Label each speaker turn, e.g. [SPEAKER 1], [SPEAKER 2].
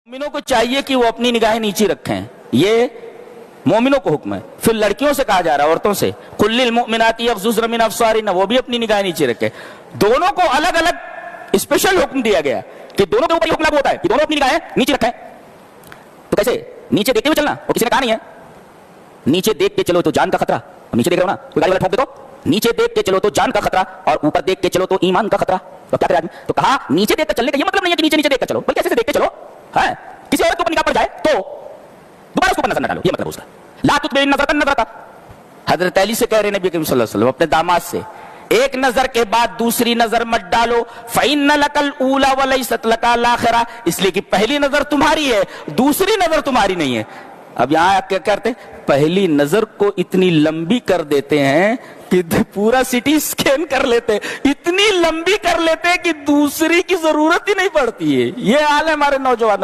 [SPEAKER 1] मोमिनों को चाहिए कि वो अपनी निगाहें नीचे रखें, ये मोमिनों को हुक्म है। फिर लड़कियों से कहा जा रहा है, औरतों से, कुल्लिल मुमिनाती यग़ज़ुज़्न मिन अब्सारिहिन्ना, वो भी अपनी निगाहें नीचे रखें। दोनों को अलग अलग स्पेशल हुक्म दिया गया कि दोनों के ऊपर हुक्म लागू होता है कि दोनों अपनी निगाहें नीचे रखें। तो कैसे? नीचे देखते हुए चलना, और किसी ने कहा नहीं है नीचे देख के चलो तो जान का खतरा। नीचे देख रहे हो ना, कोई गाड़ी वाला ठोक दे तो नीचे देख के चलो तो जान का खतरा, और ऊपर देख के चलो तो ईमान का खतरा। तो क्या करे आदमी? तो कहा नीचे देख कर चलने का ये मतलब नहीं है कि नीचे नीचे देख कर चलो, भाई कैसे देख के चलो है। किसी और के ऊपर निगाह पड़ जाए तो दोबारा उसको नजर न डालो, ये मतलब उसका। ला तुत्बिन नज़रतन नज़रता, हजरत अली से कह रहे नबी करीम सल्लल्लाहु अलैहि वसल्लम अपने दामाद से, एक नजर के बाद दूसरी नजर मत डालो, फ़इन्न लकल ऊला व लैसत लकल आखिरा, इसलिए कि पहली नजर तुम्हारी है, दूसरी नजर तुम्हारी नहीं है। अब यहां क्या करते, पहली नजर को इतनी लंबी कर देते हैं कि पूरा सिटी स्कैन कर लेते, इतनी लंबी कर लेते हैं कि दूसरी की जरूरत ही नहीं पड़ती है। ये हाल है हमारे नौजवानों।